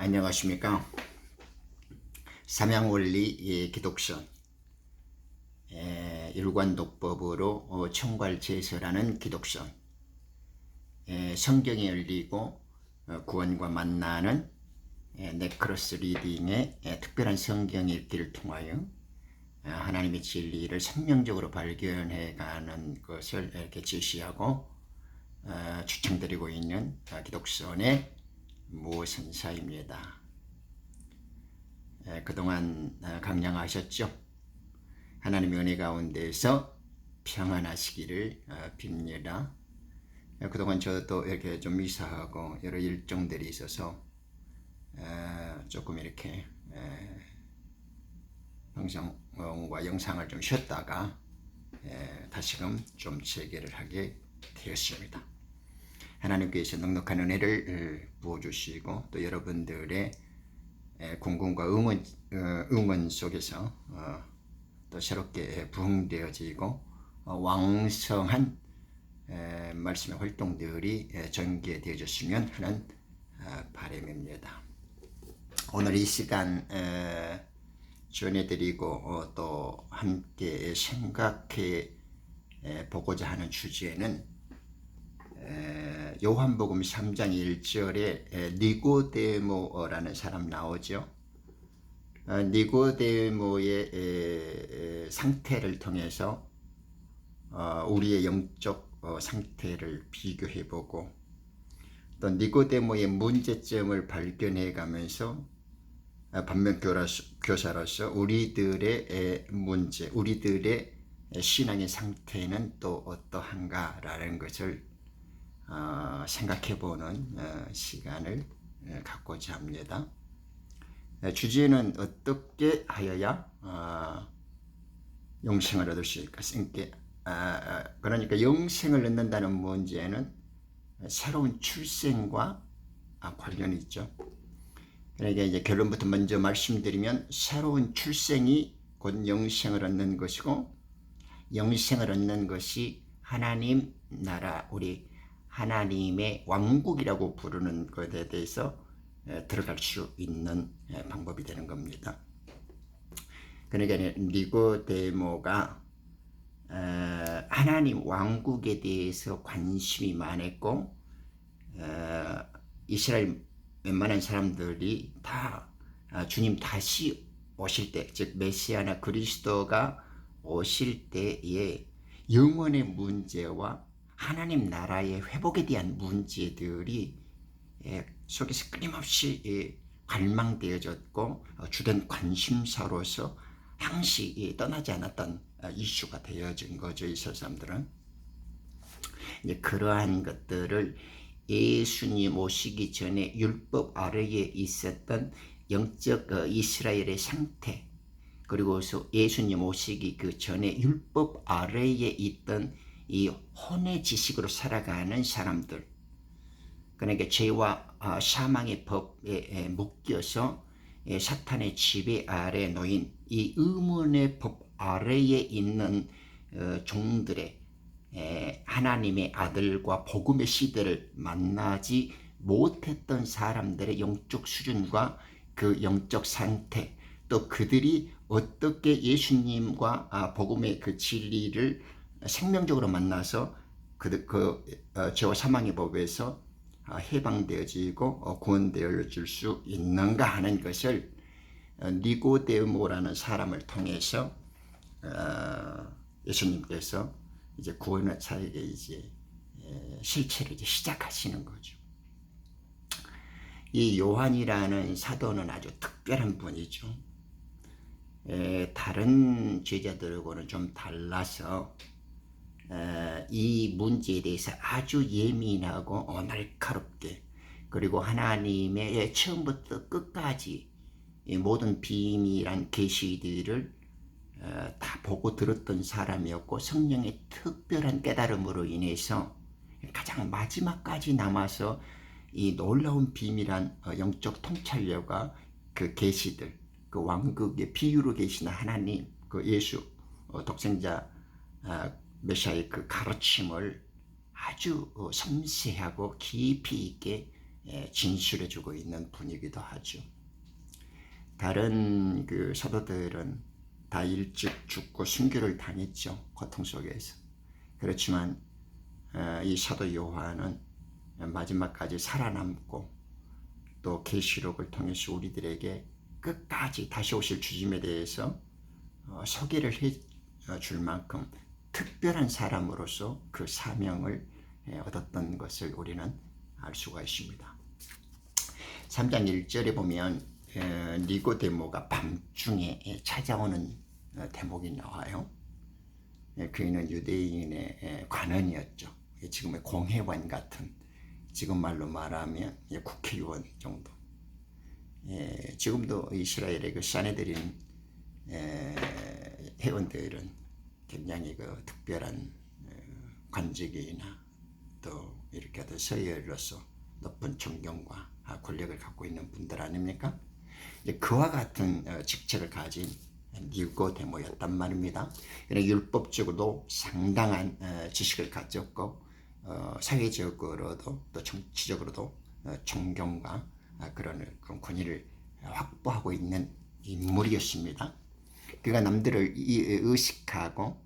안녕하십니까. 삼양원리 기독선 율관독법으로 청괄제서라는 기독선, 성경이 열리고 구원과 만나는 네크로스 리딩의 특별한 성경 읽기를 통하여 하나님의 진리를 생명적으로 발견해가는 것을 이렇게 제시하고 추천드리고 있는 기독선의 무선사입니다. 그동안 강량하셨죠? 하나님의 은혜 가운데서 평안하시기를 빕니다. 그동안 저도 이렇게 좀 미사하고 여러 일정들이 있어서 조금 이렇게 방송과 영상을 좀 쉬었다가 다시금 좀 재개를 하게 되었습니다. 하나님께서 넉넉한 은혜를 부어주시고 또 여러분들의 궁금과 응원 속에서 또 새롭게 부흥되어지고 왕성한 말씀의 활동들이 전개되어졌으면 하는 바람입니다. 오늘 이 시간 전해드리고 또 함께 생각해 보고자 하는 주제는 요한복음 3장 1절에 니고데모라는 사람 나오죠. 니고데모의 상태를 통해서 우리의 영적 상태를 비교해보고 또 니고데모의 문제점을 발견해가면서 반면교사로서 우리들의 문제, 우리들의 신앙의 상태는 또 어떠한가라는 것을 생각해보는 시간을 갖고자 합니다. 주제는 어떻게 하여야 영생을 얻을 수 있을까? 그러니까 영생을 얻는다는 문제는 새로운 출생과 관련이 있죠. 그러니까 이제 결론부터 먼저 말씀드리면 새로운 출생이 곧 영생을 얻는 것이고, 영생을 얻는 것이 하나님 나라, 우리 하나님의 왕국이라고 부르는 것에 대해서 들어갈 수 있는 방법이 되는 겁니다. 그러니까 니고데모가 하나님 왕국에 대해서 관심이 많았고, 이스라엘 웬만한 사람들이 다 주님 다시 오실 때, 즉 메시아나 그리스도가 오실 때에 영혼의 문제와 하나님 나라의 회복에 대한 문제들이 속에서 끊임없이 갈망되어졌고 주된 관심사로서 항시 떠나지 않았던 이슈가 되어진 거죠. 이스라엘 사람들은 이제 그러한 것들을 예수님 오시기 전에 율법 아래에 있었던 영적 이스라엘의 상태, 그리고서 예수님 오시기 그 전에 율법 아래에 있던 이 혼의 지식으로 살아가는 사람들, 그러니까 죄와 사망의 법에 묶여서 사탄의 지배 아래 놓인 이 의문의 법 아래에 있는 종들의 하나님의 아들과 복음의 시대를 만나지 못했던 사람들의 영적 수준과 그 영적 상태, 또 그들이 어떻게 예수님과 복음의 그 진리를 생명적으로 만나서 죄와 사망의 법에서 해방되어지고 구원되어질 수 있는가 하는 것을 니고데모라는 사람을 통해서 예수님께서 이제 구원의 사역에 이제 실체를 이제 시작하시는 거죠. 이 요한이라는 사도는 아주 특별한 분이죠. 다른 제자들하고는 좀 달라서 이 문제에 대해서 아주 예민하고 날카롭게, 그리고 하나님의 처음부터 끝까지 모든 비밀한 계시들을 다 보고 들었던 사람이었고, 성령의 특별한 깨달음으로 인해서 가장 마지막까지 남아서 이 놀라운 비밀한 영적 통찰력과 그 계시들, 그 왕국의 비유로 계시는 하나님, 그 예수 독생자 메시아의 그 가르침을 아주 섬세하고 깊이 있게 진술해주고 있는 분이기도 하죠. 다른 그 사도들은 다 일찍 죽고 순교를 당했죠. 고통 속에서. 그렇지만 이 사도 요한은 마지막까지 살아남고 또 계시록을 통해서 우리들에게 끝까지 다시 오실 주님에 대해서 소개를 해줄 만큼 특별한 사람으로서 그 사명을 얻었던 것을 우리는 알 수가 있습니다. 3장 1절에 보면 니고데모가 밤중에 찾아오는 대목이 나와요. 그는 유대인의 관원이었죠. 지금의 공회관 같은, 지금 말로 말하면 국회의원 정도. 지금도 이스라엘의 그 사내들인 회원들은 굉장히 그 특별한 관직이나 또 이렇게 서열로서 높은 존경과 권력을 갖고 있는 분들 아닙니까? 그와 같은 직책을 가진 니고데모였단 말입니다. 율법적으로도 상당한 지식을 가졌고 사회적으로도 또 정치적으로도 존경과 그런 권위를 확보하고 있는 인물이었습니다. 그가 남들을 의식하고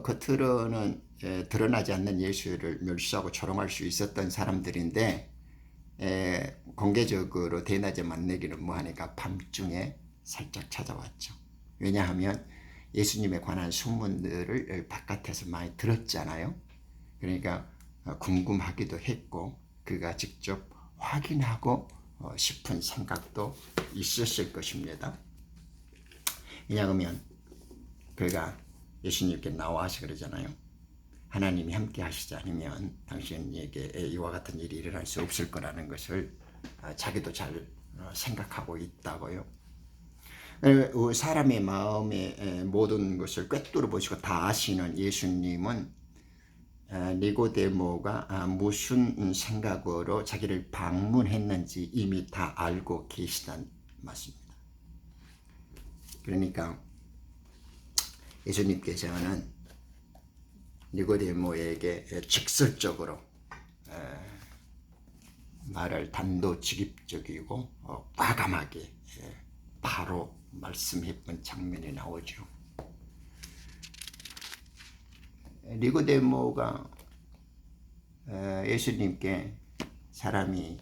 겉으로는 드러나지 않는 예수를 멸시하고 조롱할 수 있었던 사람들인데 공개적으로 대낮에 만나기는 뭐하니까 밤중에 살짝 찾아왔죠. 왜냐하면 예수님에 관한 소문들을 바깥에서 많이 들었잖아요. 그러니까 궁금하기도 했고 그가 직접 확인하고 싶은 생각도 있었을 것입니다. 왜냐하면 그가 예수님께 나와서 그러잖아요. 하나님이 함께 하시지 않으면 당신에게 이와 같은 일이 일어날 수 없을 거라는 것을 자기도 잘 생각하고 있다고요. 사람의 마음의 모든 것을 꿰뚫어 보시고 다 아시는 예수님은 니고데모가 무슨 생각으로 자기를 방문했는지 이미 다 알고 계시단 말씀입니다. 그러니까 예수님께서는 니고데모에게 직설적으로 말을 단도직입적이고 과감하게 바로 말씀했던 장면이 나오죠. 니고데모가 예수님께 사람이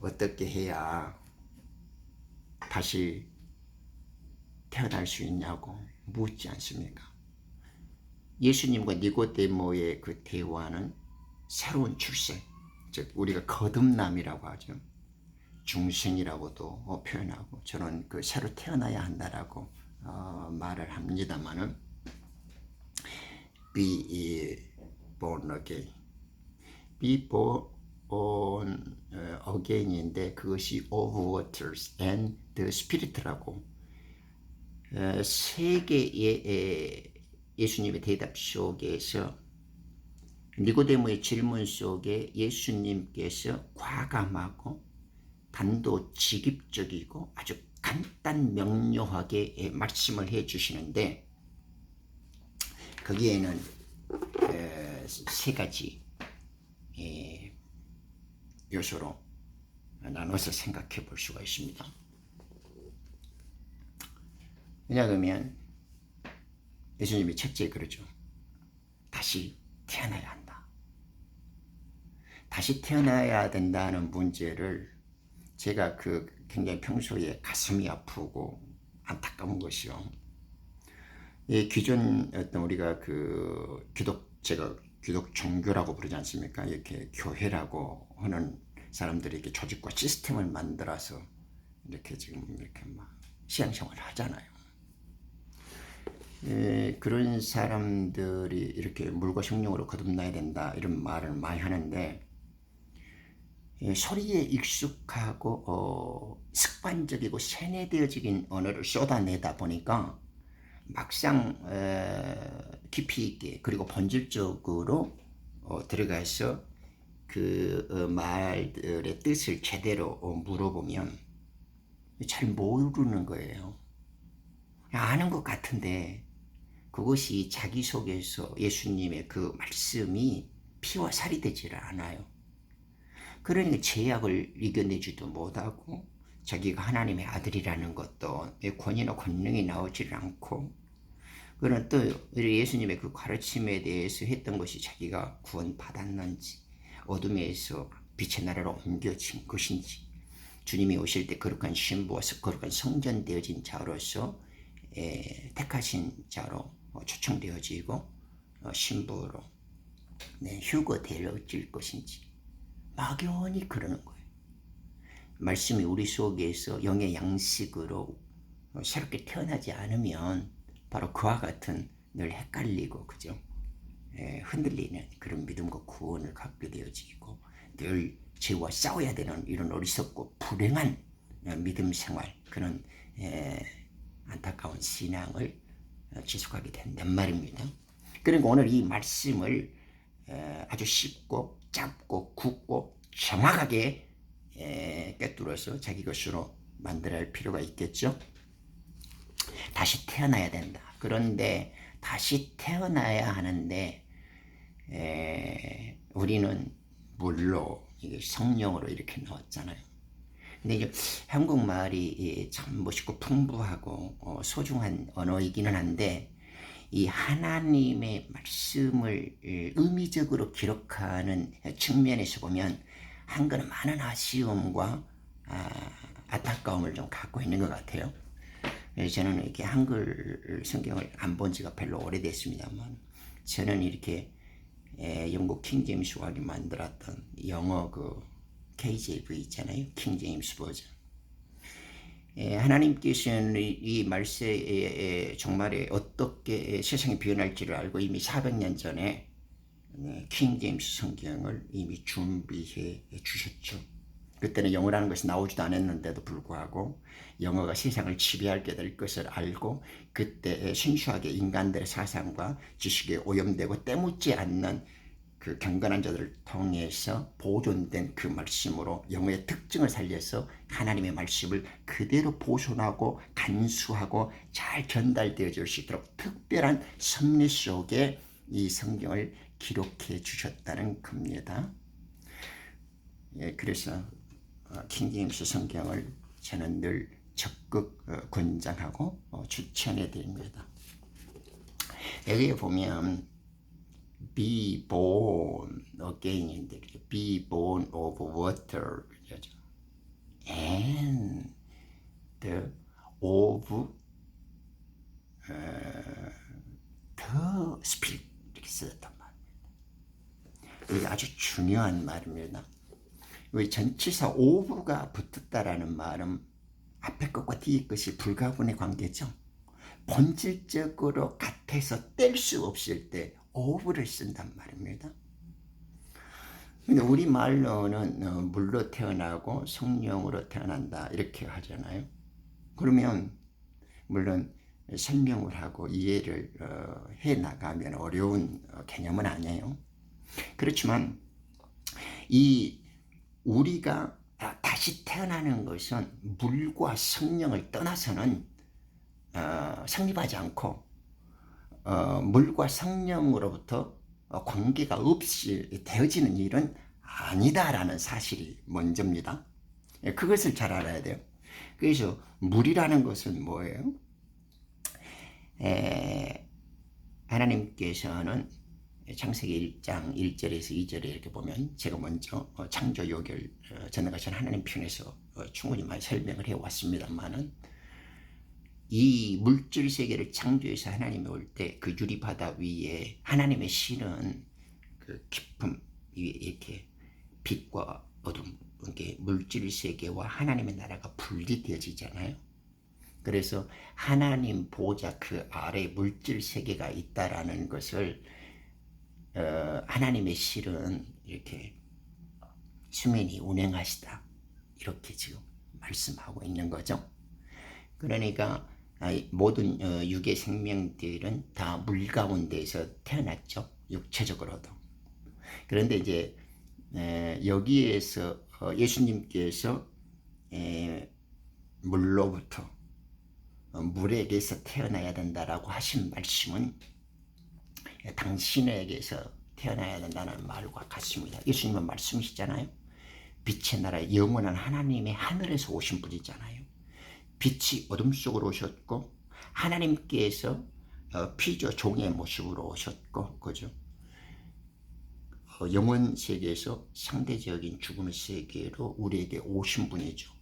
어떻게 해야 다시 태어날 수 있냐고 묻지 않습니까? 예수님과 니고데모의 그 대화는 새로운 출생, 즉 우리가 거듭남이라고 하죠. 중생이라고도 표현하고 저는 그 새로 태어나야 한다라고 말을 합니다만은 be born again, be born again인데 그것이 of waters and the spirit라고 세 개의 예수님의 대답 속에서 니고데모의 질문 속에 예수님께서 과감하고 단도직입적이고 아주 간단 명료하게 말씀을 해 주시는데 거기에는 세 가지 요소로 나눠서 생각해 볼 수가 있습니다. 왜냐하면 예수님이 첫째 그러죠. 다시 태어나야 한다. 다시 태어나야 된다는 문제를 제가 굉장히 평소에 가슴이 아프고 안타까운 것이요. 기존 어떤 우리가 제가 기독 종교라고 부르지 않습니까? 이렇게 교회라고 하는 사람들이 이렇게 조직과 시스템을 만들어서 이렇게 지금 이렇게 막 신앙생활을 하잖아요. 그런 사람들이 이렇게 물과 성령으로 거듭나야 된다 이런 말을 많이 하는데 소리에 익숙하고 습관적이고 세뇌되어진 언어를 쏟아내다 보니까 막상 깊이 있게 그리고 본질적으로 들어가서 그 말들의 뜻을 제대로 물어보면 잘 모르는 거예요. 아는 것 같은데 그것이 자기 속에서 예수님의 그 말씀이 피와 살이 되지를 않아요. 그러니까 죄악을 이겨내지도 못하고 자기가 하나님의 아들이라는 것도 권위나 권능이 나오질 않고, 그런 또 예수님의 그 가르침에 대해서 했던 것이 자기가 구원받았는지, 어둠에서 빛의 나라로 옮겨진 것인지, 주님이 오실 때 거룩한 신부와 거룩한 성전되어진 자로서 택하신 자로 초청되어지고 신부로 휴거되어질 것인지 막연히 그러는 거예요. 말씀이 우리 속에서 영의 양식으로 새롭게 태어나지 않으면 바로 그와 같은 늘 헷갈리고 그죠? 흔들리는 그런 믿음과 구원을 갖게 되어지고 늘 죄와 싸워야 되는 이런 어리석고 불행한 믿음 생활, 그런 안타까운 신앙을 지속하게 된단 말입니다. 그러니까 오늘 이 말씀을 아주 쉽고 짧고 굵고 정확하게 꿰뚫어서 자기 것으로 만들어야 할 필요가 있겠죠. 다시 태어나야 된다. 그런데 다시 태어나야 하는데 우리는 물로 성령으로 이렇게 나왔잖아요. 근데 이제 한국말이 참 멋있고 풍부하고 소중한 언어이기는 한데, 이 하나님의 말씀을 의미적으로 기록하는 측면에서 보면 한글은 많은 아쉬움과 안타까움을 좀 갖고 있는 것 같아요. 저는 이렇게 한글 성경을 안 본 지가 별로 오래됐습니다만, 저는 이렇게 영국 킹제임스 왕이 만들었던 영어 그 KJV 있잖아요. 킹제임스 버전. 하나님께서는 이 말세에 정말에 어떻게 세상이 변할지를 알고 이미 400년 전에 킹제임스 성경을 이미 준비해 주셨죠. 그때는 영어라는 것이 나오지도 않았는데도 불구하고 영어가 세상을 지배하게 될 것을 알고, 그때 순수하게 인간들의 사상과 지식에 오염되고 때묻지 않는 그 경건한 자들을 통해서 보존된 그 말씀으로 영어의 특징을 살려서 하나님의 말씀을 그대로 보존하고 간수하고 잘 전달되어 줄 수 있도록 특별한 섭리 속에 이 성경을 기록해 주셨다는 겁니다. 그래서 킹제임스 성경을 저는 늘 적극 권장하고 추천해 드립니다. 여기에 보면 be born again인데 be born of water and the of the spirit 이렇게 쓰였단 말입니다. 이게 아주 중요한 말입니다. 왜 전치사 of가 붙었다라는 말은 앞에 것과 뒤에 것이 불가분의 관계죠. 본질적으로 같아서 뗄 수 없을 때 of를 쓴단 말입니다. 근데 우리 말로는 물로 태어나고 성령으로 태어난다 이렇게 하잖아요. 그러면 물론 설명을 하고 이해를 해 나가면 어려운 개념은 아니에요. 그렇지만 이 우리가 다시 태어나는 것은 물과 성령을 떠나서는 성립하지 않고 물과 성령으로부터 관계가 없이 되어지는 일은 아니다라는 사실이 먼저입니다. 그것을 잘 알아야 돼요. 그래서 물이라는 것은 뭐예요? 하나님께서는 창세기 1장 1절에서 2절에 이렇게 보면, 제가 먼저 창조 요결 전능하신 하나님 편에서 충분히 많이 설명을 해왔습니다만은, 이 물질 세계를 창조해서 하나님이 올 때 그 유리바다 위에 하나님의 실은 그 깊음, 이렇게 빛과 어둠, 이게 물질 세계와 하나님의 나라가 분리되어지잖아요. 그래서 하나님 보좌 그 아래 물질 세계가 있다라는 것을 하나님의 실은 이렇게 수면이 운행하시다 이렇게 지금 말씀하고 있는 거죠. 그러니까 모든 육의 생명들은 다 물 가운데에서 태어났죠. 육체적으로도. 그런데 이제 여기에서 예수님께서 물로부터 물에게서 태어나야 된다라고 하신 말씀은 당신에게서 태어나야 된다는 말과 같습니다. 예수님은 말씀이시잖아요. 빛의 나라 영원한 하나님의 하늘에서 오신 분이잖아요. 빛이 어둠 속으로 오셨고 하나님께서 피조 종의 모습으로 오셨고, 그죠? 영원 세계에서 상대적인 죽음의 세계로 우리에게 오신 분이죠.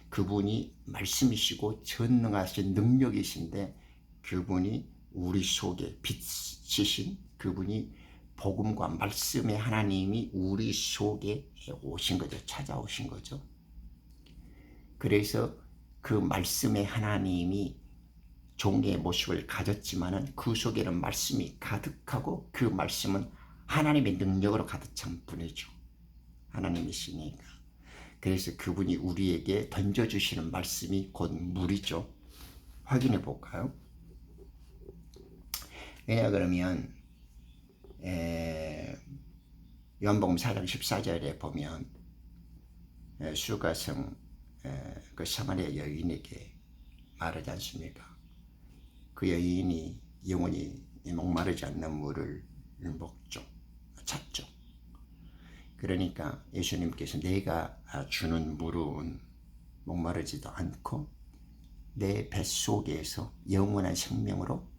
그분이 말씀이시고 전능하신 능력이신데, 그분이 우리 속에 빛이신 그분이 복음과 말씀의 하나님이 우리 속에 오신 거죠. 찾아오신 거죠. 그래서 그 말씀의 하나님이 종의 모습을 가졌지만은 그 속에는 말씀이 가득하고 그 말씀은 하나님의 능력으로 가득 찬 분이죠. 하나님이시니까. 그래서 그분이 우리에게 던져주시는 말씀이 곧 물이죠. 확인해 볼까요? 왜냐 그러면 요한복음 4장 14절에 보면 수가성 그 사마리아 여인에게 말하지 않습니까? 그 여인이 영원히 목마르지 않는 물을 먹죠. 찾죠. 그러니까 예수님께서 내가 주는 물은 목마르지도 않고 내 뱃속에서 영원한 생명으로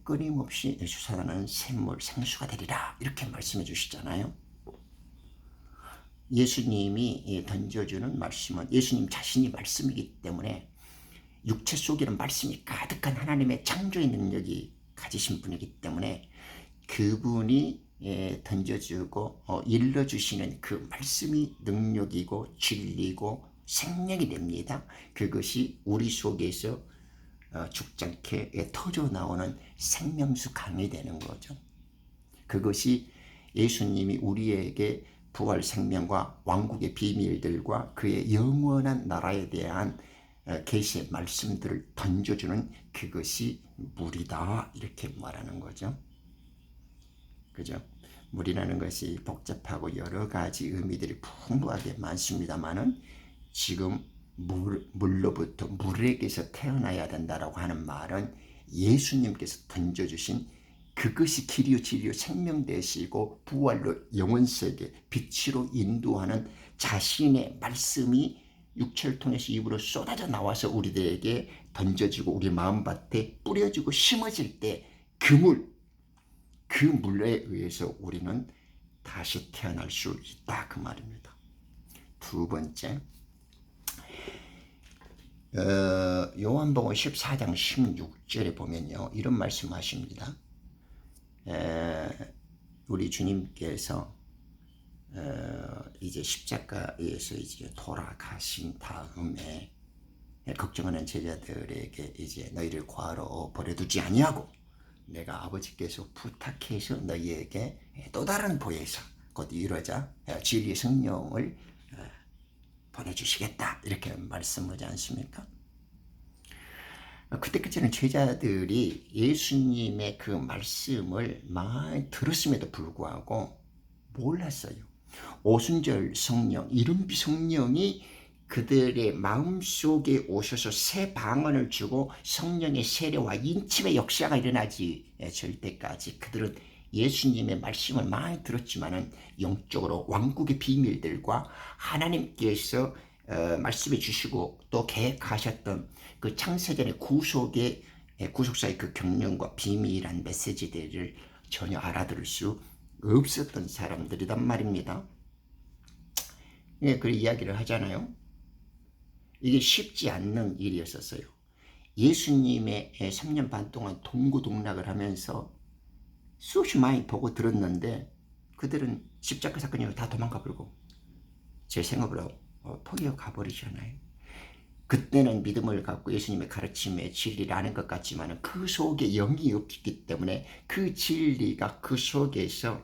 끊임없이 솟아나는 샘물, 생수가 되리라, 이렇게 말씀해 주시잖아요. 예수님이 던져주는 말씀은 예수님 자신이 말씀이기 때문에 육체 속에는 말씀이 가득한 하나님의 창조의 능력이 가지신 분이기 때문에 그분이 던져주고 일러주시는 그 말씀이 능력이고 진리고 생명이 됩니다. 그것이 우리 속에서 죽지 않게 터져 나오는 생명수 강이 되는 거죠. 그것이 예수님이 우리에게 부활 생명과 왕국의 비밀들과 그의 영원한 나라에 대한 계시의 말씀들을 던져주는 그것이 물이다, 이렇게 말하는 거죠. 그죠? 물이라는 것이 복잡하고 여러 가지 의미들이 풍부하게 많습니다만은 지금 물로부터 물에게서 태어나야 된다라고 하는 말은 예수님께서 던져주신 그것이 길이요 진리요 생명 되시고 부활로 영원세계 빛으로 인도하는 자신의 말씀이 육체를 통해서 입으로 쏟아져 나와서 우리들에게 던져지고 우리 마음밭에 뿌려지고 심어질 때 그 물에 의해서 우리는 다시 태어날 수 있다, 그 말입니다. 두 번째, 요한복음 14장 16절에 보면요, 이런 말씀하십니다. 우리 주님께서 이제 십자가에서 이제 돌아가신 다음에 걱정하는 제자들에게 이제 너희를 과로 버려두지 아니하고 내가 아버지께서 부탁해서 너희에게 또 다른 보혜사 곧 이루어자 진리의 성령을 보내주시겠다, 이렇게 말씀하지 않습니까? 그때까지는 제자들이 예수님의 그 말씀을 많이 들었음에도 불구하고 몰랐어요. 오순절 성령, 이른비 성령이 그들의 마음속에 오셔서 새 방언을 주고 성령의 세례와 인침의 역사가 일어나지 될 때까지 그들은 예수님의 말씀을 많이 들었지만은 영적으로 왕국의 비밀들과 하나님께서 말씀해 주시고 또 계획하셨던 그 창세전의 구속사의 그 경륜과 비밀한 메시지들을 전혀 알아들을 수 없었던 사람들이란 말입니다. 예, 그 이야기를 하잖아요. 이게 쉽지 않는 일이었었어요. 예수님의 3년 반 동안 동고동락을 하면서 수없이 많이 보고 들었는데 그들은 십자가 사건이면 다 도망가 버리고 제 생업으로 포기하고 가버리잖아요. 그때는 믿음을 갖고 예수님의 가르침에 진리를 아는 것 같지만 그 속에 영이 없기 때문에 그 진리가 그 속에서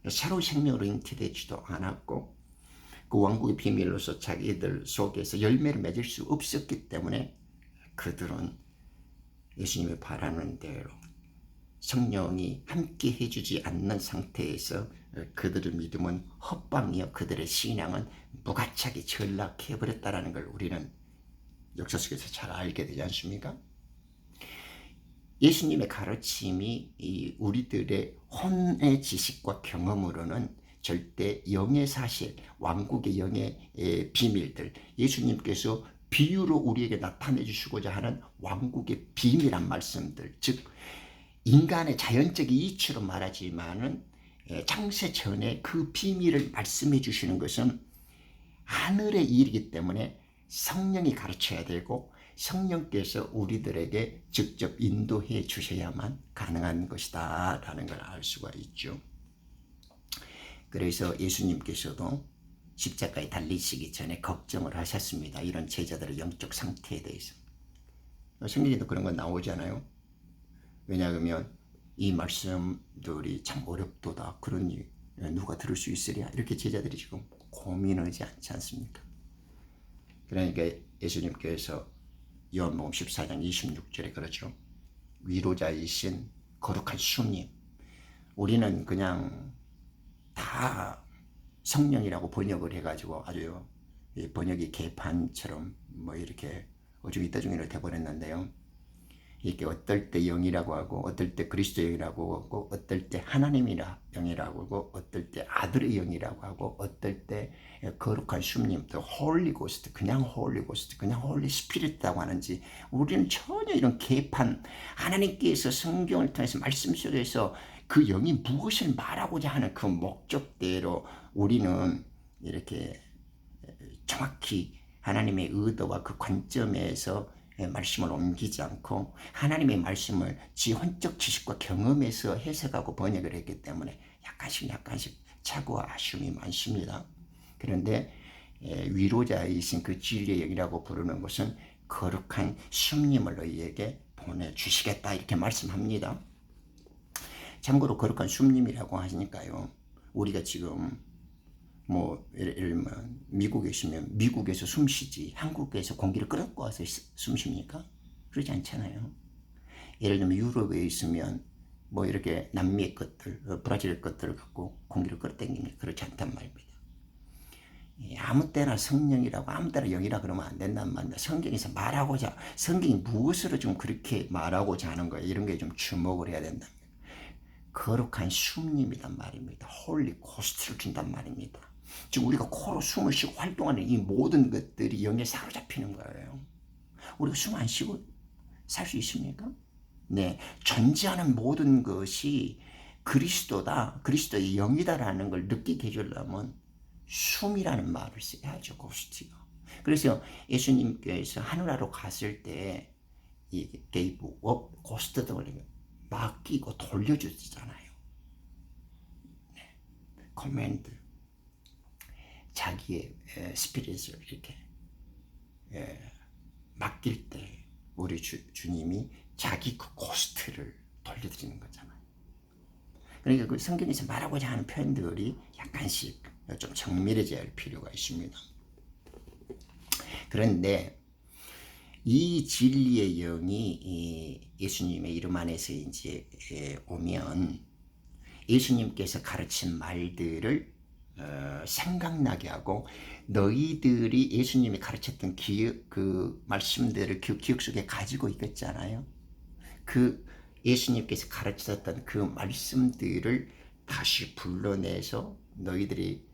새로운 생명으로 잉태되지도 않았고 그 왕국의 비밀로서 자기들 속에서 열매를 맺을 수 없었기 때문에 그들은 예수님이 바라는 대로 성령이 함께 해주지 않는 상태에서 그들의 믿음은 헛방이요 그들의 신앙은 무가차게 전락해버렸다는 걸 우리는 역사 속에서 잘 알게 되지 않습니까? 예수님의 가르침이 우리들의 혼의 지식과 경험으로는 절대 영의 사실, 왕국의 영의 비밀들, 예수님께서 비유로 우리에게 나타내 주시고자 하는 왕국의 비밀한 말씀들, 즉 인간의 자연적인 이치로 말하지만은 창세 전에 그 비밀을 말씀해 주시는 것은 하늘의 일이기 때문에 성령이 가르쳐야 되고 성령께서 우리들에게 직접 인도해 주셔야만 가능한 것이다 라는 걸 알 수가 있죠. 그래서 예수님께서도 십자가에 달리시기 전에 걱정을 하셨습니다. 이런 제자들의 영적 상태에 대해서. 성경에도 그런 거 나오잖아요. 왜냐하면 이 말씀들이 참 어렵도다. 그러니 누가 들을 수 있으랴. 이렇게 제자들이 지금 고민하지 않지 않습니까? 그러니까 예수님께서 요한복음 14장 26절에 그렇죠. 위로자이신 거룩한 주님. 우리는 그냥 다 성령이라고 번역을 해가지고 아주 번역이 개판처럼 뭐 이렇게 어중이떠중이를 돼버렸는데요. 이게 어떨 때 영이라고 하고 어떨 때 그리스도 영이라고 하고 어떨 때 하나님이라 영이라고 하고 어떨 때 아들의 영이라고 하고 어떨 때 거룩한 숲님, 또 홀리 고스트, 그냥 홀리 고스트, 그냥 홀리 스피릿이라고 하는지 우리는 전혀 이런 개판, 하나님께서 성경을 통해서 말씀 속에서 그 영이 무엇을 말하고자 하는 그 목적대로 우리는 이렇게 정확히 하나님의 의도와 그 관점에서 말씀을 옮기지 않고 하나님의 말씀을 지 혼적 지식과 경험에서 해석하고 번역을 했기 때문에 약간씩 착오와 아쉬움이 많습니다. 그런데 위로자이신 그 진리의 영이라고 부르는 것은 거룩한 숲님을 너희에게 보내주시겠다 이렇게 말씀합니다. 참고로 거룩한 숲님이라고 하시니까요. 우리가 지금 뭐 예를 들면 미국에 있으면 미국에서 숨 쉬지 한국에서 공기를 끌어고 와서 숨 쉽니까? 그러지 않잖아요. 예를 들면 유럽에 있으면 뭐 이렇게 남미의 것들, 브라질 것들을 갖고 공기를 끌어당깁니까? 그렇지 않단 말입니다. 아무 때나 성령이라고 아무 때나 영이라 그러면 안 된단 말입니다. 성경에서 말하고자, 성경이 무엇으로 좀 그렇게 말하고자 하는 거예요. 이런 게 좀 주목을 해야 된다. 거룩한 숲님이란 말입니다. 홀리 고스트를 준단 말입니다. 지금 우리가 코로 숨을 쉬고 활동하는 이 모든 것들이 영에 사로잡히는 거예요. 우리가 숨 안 쉬고 살 수 있습니까? 네, 존재하는 모든 것이 그리스도다, 그리스도의 영이다라는 걸 느끼게 해주려면 숨이라는 말을 써야죠, 고스트가. 그래서 예수님께서 하늘나라로 갔을 때 이 게이브 업 고스트 등을 맡기고 돌려주잖아요. 네. 커맨드, 자기의 스피릿을 이렇게 맡길 때 우리 주님이 자기 그 고스트를 돌려드리는 거잖아요. 그러니까 그 성경에서 말하고자 하는 표현들이 약간씩 좀 정밀해져야 할 필요가 있습니다. 그런데 이 진리의 영이 예수님의 이름 안에서 이제 오면 예수님께서 가르친 말들을 생각나게 하고 너희들이 예수님이 가르쳤던 그 말씀들을 기억 속에 가지고 있겠잖아요. 그 예수님께서 가르쳤던 그 말씀들을 다시 불러내서 너희들이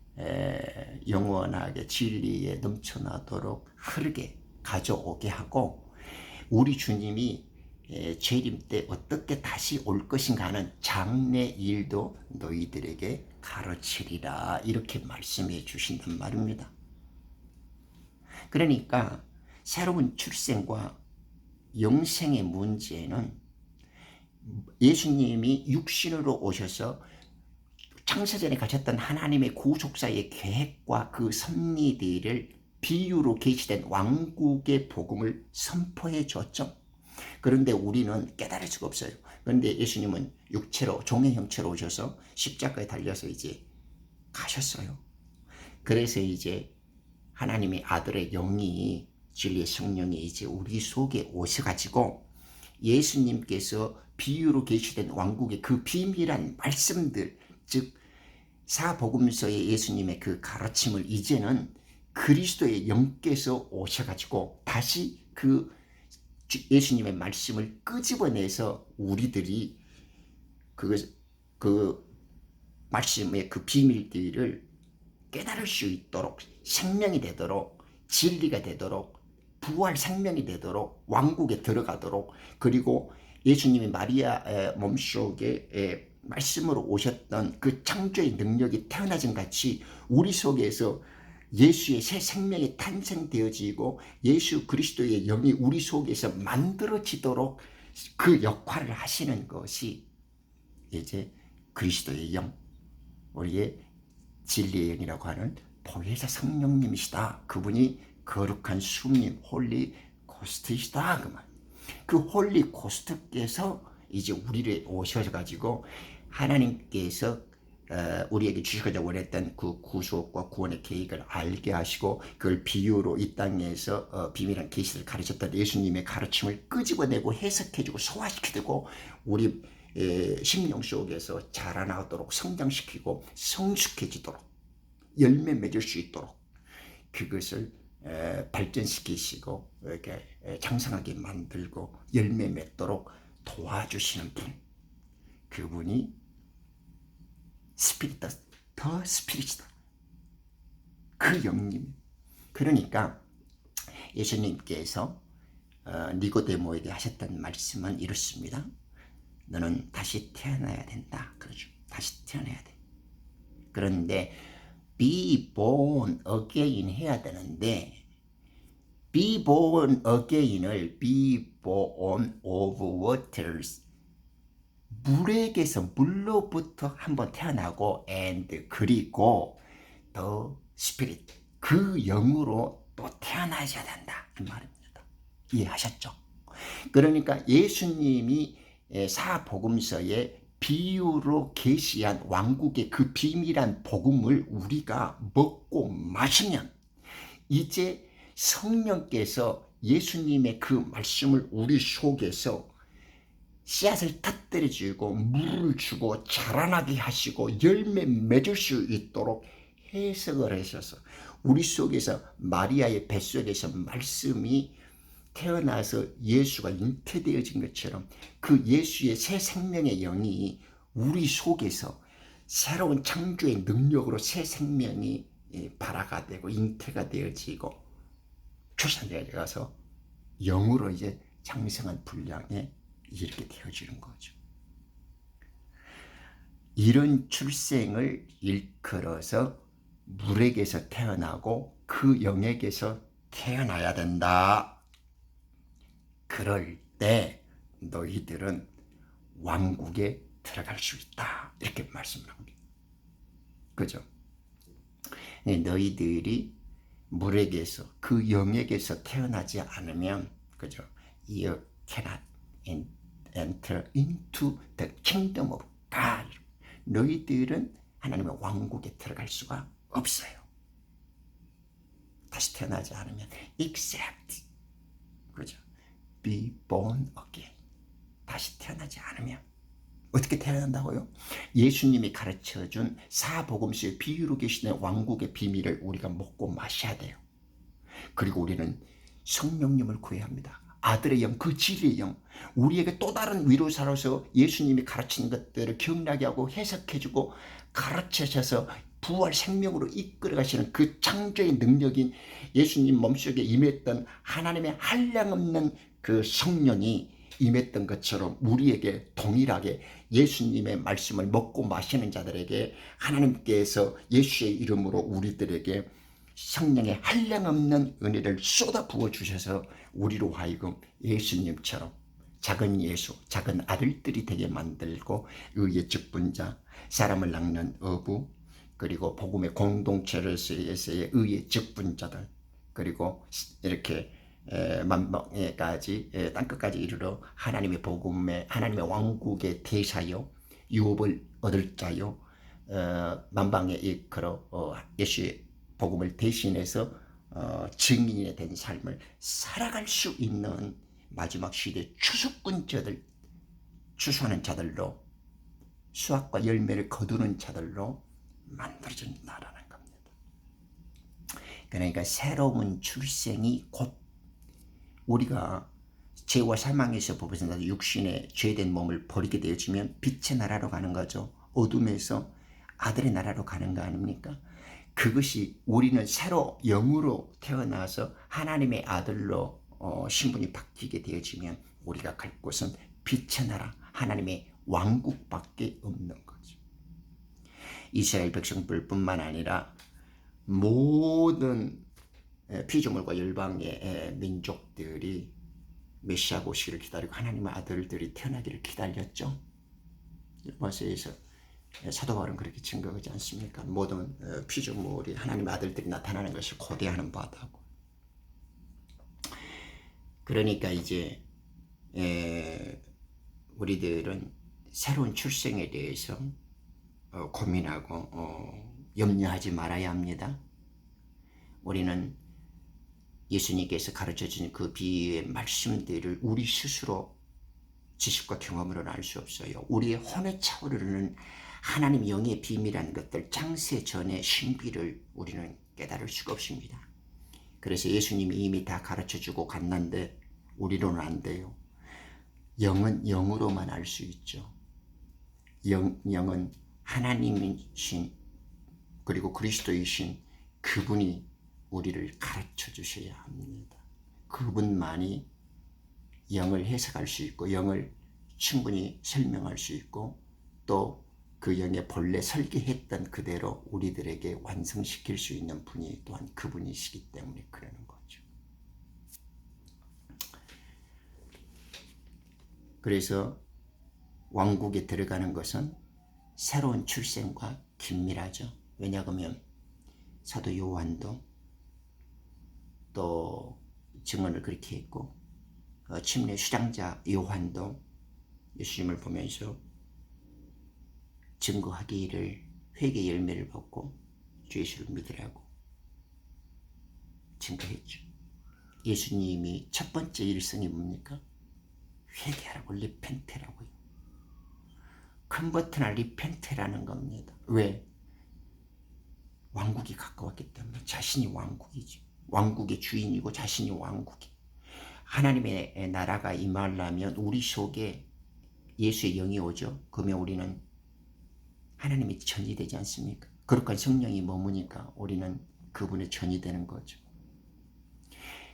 영원하게 진리에 넘쳐나도록 흐르게 가져오게 하고 우리 주님이 재림 때 어떻게 다시 올 것인가 하는 장래 일도 너희들에게 가르치리라 이렇게 말씀해 주신단 말입니다. 그러니까 새로운 출생과 영생의 문제는 예수님이 육신으로 오셔서 창세전에 가졌던 하나님의 구속사의 계획과 그 섭리들을 비유로 계시된 왕국의 복음을 선포해 줬죠. 그런데 우리는 깨달을 수가 없어요. 그런데 예수님은 육체로 종의 형체로 오셔서 십자가에 달려서 이제 가셨어요. 그래서 이제 하나님의 아들의 영이 진리의 성령이 이제 우리 속에 오셔가지고 예수님께서 비유로 계시된 왕국의 그 비밀한 말씀들, 즉 사복음서의 예수님의 그 가르침을 이제는 그리스도의 영께서 오셔가지고 다시 그 예수님의 말씀을 끄집어내서 우리들이 그 말씀의 그 비밀들을 깨달을 수 있도록, 생명이 되도록, 진리가 되도록, 부활 생명이 되도록, 왕국에 들어가도록, 그리고 예수님이 마리아 몸속에 말씀으로 오셨던 그 창조의 능력이 태어나진 같이 우리 속에서 예수의 새 생명이 탄생되어지고 예수 그리스도의 영이 우리 속에서 만들어지도록 그 역할을 하시는 것이 이제 그리스도의 영, 우리의 진리의 영이라고 하는 보혜사 성령님이시다. 그분이 거룩한 수님, 홀리 고스트이시다. 그 홀리 고스트께서 이제 우리를 오셔가지고 하나님께서 우리에게 주시고자 원했던 그 구속과 구원의 계획을 알게 하시고 그걸 비유로 이 땅에서 비밀한 계시를 가르쳤던 예수님의 가르침을 끄집어내고 해석해주고 소화시켜주고 우리 심령 속에서 자라나도록 성장시키고 성숙해지도록 열매 맺을 수 있도록 그것을 발전시키시고 이렇게 장성하게 만들고 열매 맺도록 도와주시는 분, 그분이 스피릿, 더 스피릿이다. 그 영님. 그러니까 예수님께서 니고데모에게 하셨던 말씀은 이렇습니다. 너는 다시 태어나야 된다. 그러죠. 다시 태어나야 돼. 그런데 be born again 해야 되는데 be born again을 be born of waters, 물에게서 물로부터 한번 태어나고 and 그리고 the spirit, 그 영으로 또 태어나셔야 된다. 이 말입니다. 이해하셨죠? 그러니까 예수님이 사복음서에 비유로 계시한 왕국의 그 비밀한 복음을 우리가 먹고 마시면 이제 성령께서 예수님의 그 말씀을 우리 속에서 씨앗을 터뜨려 주고 물을 주고 자라나게 하시고 열매 맺을 수 있도록 해석을 하셔서 우리 속에서 마리아의 뱃속에서 말씀이 태어나서 예수가 잉태되어진 것처럼 그 예수의 새 생명의 영이 우리 속에서 새로운 창조의 능력으로 새 생명이 발화가 되고 잉태가 되어지고 출산되어져서 영으로 이제 장성한 분량에 이렇게 되어지는 거죠. 이런 출생을 일컬어서 물에게서 태어나고 그 영에게서 태어나야 된다. 그럴 때 너희들은 왕국에 들어갈 수 있다. 이렇게 말씀을 합니다. 그죠? 너희들이 물에게서 그 영에게서 태어나지 않으면 그죠? You cannot enter into the kingdom of God. 너희들은 하나님의 왕국에 들어갈 수가 없어요. 다시 태어나지 않으면 except 그죠? be born again. 다시 태어나지 않으면 어떻게 태어난다고요? 예수님이 가르쳐준 사복음서의 비유로 계시는 왕국의 비밀을 우리가 먹고 마셔야 돼요. 그리고 우리는 성령님을 구해야 합니다. 아들의 영, 그 진리의 영, 우리에게 또 다른 위로사로서 예수님이 가르치는 것들을 기억나게 하고 해석해주고 가르치셔서 부활 생명으로 이끌어가시는 그 창조의 능력인 예수님 몸속에 임했던 하나님의 한량없는 그 성령이 임했던 것처럼 우리에게 동일하게 예수님의 말씀을 먹고 마시는 자들에게 하나님께서 예수의 이름으로 우리들에게 성령의 한량없는 은혜를 쏟아 부어주셔서 우리로 하여금 예수님처럼 작은 예수, 작은 아들들이 되게 만들고 의의 직분자, 사람을 낚는 어부, 그리고 복음의 공동체로서의 의의 직분자들, 그리고 이렇게 만방에까지 땅끝까지 이르러 하나님의 복음의 하나님의 왕국의 대사요, 유업을 얻을 자요, 만방에 이끌어 예수의 복음을 대신해서 증인이 된 삶을 살아갈 수 있는 마지막 시대 추수꾼자들, 추수하는 자들로 수확과 열매를 거두는 자들로 만들어진다라는 겁니다. 그러니까 새로운 출생이 곧 우리가 죄와 사망에서 벗어나서 육신의 죄된 몸을 버리게 되어지면 빛의 나라로 가는 거죠. 어둠에서 아들의 나라로 가는 거 아닙니까? 그것이 우리는 새로 영으로 태어나서 하나님의 아들로 신분이 바뀌게 되어지면 우리가 갈 곳은 빛의 나라, 하나님의 왕국밖에 없는 거죠. 이스라엘 백성들뿐만 아니라 모든 피조물과 열방의 민족들이 메시아가 오시기를 기다리고 하나님의 아들들이 태어나기를 기다렸죠. 모세에서 사도 바울은 그렇게 증거하지 않습니까? 모든 피조물이 하나님의 아들들이 나타나는 것을 고대하는 바다고. 그러니까 이제 우리들은 새로운 출생에 대해서 고민하고 염려하지 말아야 합니다. 우리는 예수님께서 가르쳐주신 그 비유의 말씀들을 우리 스스로 지식과 경험으로는 알 수 없어요. 우리의 혼에 차오르는 하나님 영의 비밀이라는 것들, 창세 전의 신비를 우리는 깨달을 수가 없습니다. 그래서 예수님이 이미 다 가르쳐주고 갔는데 우리로는 안 돼요. 영은 영으로만 알 수 있죠. 영은 하나님이신 그리고 그리스도이신 그분이 우리를 가르쳐 주셔야 합니다. 그분만이 영을 해석할 수 있고 영을 충분히 설명할 수 있고 또 그 영의 본래 설계했던 그대로 우리들에게 완성시킬 수 있는 분이 또한 그분이시기 때문에 그러는 거죠. 그래서 왕국에 들어가는 것은 새로운 출생과 긴밀하죠. 왜냐하면 사도 요한도 또 증언을 그렇게 했고 침례 수장자 요한도 예수님을 보면서 증거하기를 회개 열매를 받고 주 예수를 믿으라고 증거했죠. 예수님이 첫 번째 일성이 뭡니까? 회개하라고, 리펜트라고요. 컨버트나 리펜트라는 겁니다. 왜? 왕국이 가까웠기 때문에. 자신이 왕국이죠. 왕국의 주인이고 자신이 왕국이. 하나님의 나라가 임하려면 우리 속에 예수의 영이 오죠. 그러면 우리는 하나님의 전이 되지 않습니까? 거룩한 성령이 머무니까 우리는 그분의 전이 되는 거죠.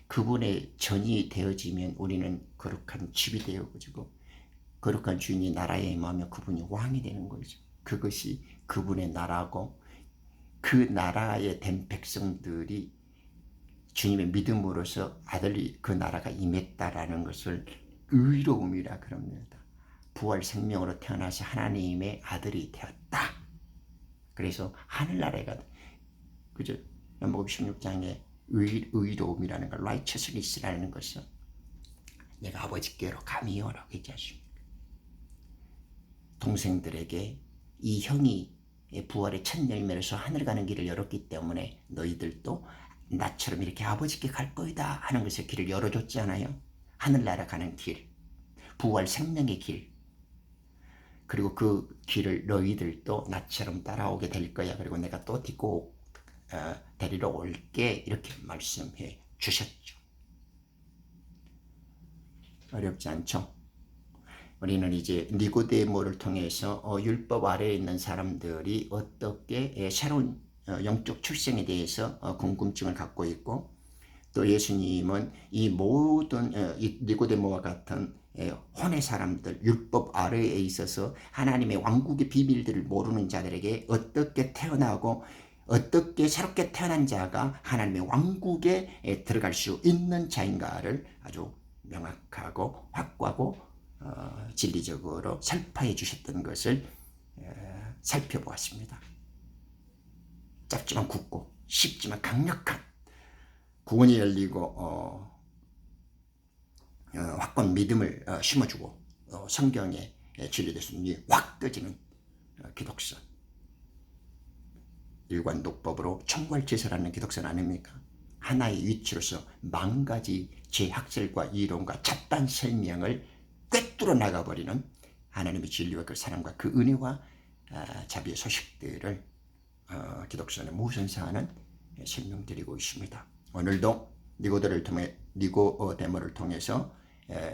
그분의 전이 되어지면 우리는 거룩한 집이 되어지고 거룩한 주인이 나라에 임하면 그분이 왕이 되는 거죠. 그것이 그분의 나라고 그 나라에 된 백성들이 주님의 믿음으로써 아들이 그 나라가 임했다라는 것을 의로움이라 그럽니다. 부활 생명으로 태어나서 하나님의 아들이 되었다. 그래서 하늘나라가 그죠? 요한복음 16장에 의로움이라는 걸 righteousness라는 것은 내가 아버지께로 가미오라고 했지 않습니까? 동생들에게 이 형이 부활의 첫 열매로서 하늘 가는 길을 열었기 때문에 너희들도 나처럼 이렇게 아버지께 갈 거이다 하는 것을 길을 열어줬잖아요. 하늘나라 가는 길, 부활 생명의 길. 그리고 그 길을 너희들도 나처럼 따라오게 될 거야. 그리고 내가 또 데리러 올게. 이렇게 말씀해 주셨죠. 어렵지 않죠? 우리는 이제 니고데모를 통해서 율법 아래에 있는 사람들이 어떻게 새로운 영적 출생에 대해서 궁금증을 갖고 있고 또 예수님은 이 모든 니고데모와 같은 혼의 사람들, 율법 아래에 있어서 하나님의 왕국의 비밀들을 모르는 자들에게 어떻게 태어나고 어떻게 새롭게 태어난 자가 하나님의 왕국에 들어갈 수 있는 자인가를 아주 명확하고 확고하고 진리적으로 설파해 주셨던 것을 살펴보았습니다. 짧지만 굳고 쉽지만 강력한 구원이 열리고 확고한 믿음을 심어주고 성경에 진리돼서 눈이 확 떠지는 기독선. 일관독법으로 청괄제사라는 기독선 아닙니까? 하나의 위치로서 만 가지 제학설과 이론과 잡단 설명을 꿰뚫어 나가버리는 하나님의 진리와 그 사랑과 그 은혜와 자비의 소식들을 기독선의 무선사하는 설명드리고 있습니다. 오늘도 니고데모를 통해서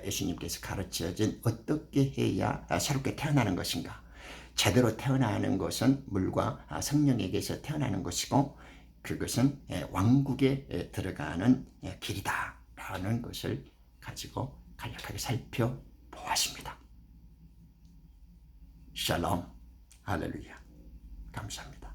예수님께서 가르쳐진 어떻게 해야 새롭게 태어나는 것인가, 제대로 태어나는 것은 물과 성령에게서 태어나는 것이고 그것은 왕국에 들어가는 길이다라는 것을 가지고 간략하게 살펴보았습니다. 샬롬, 할렐루야, 감사합니다.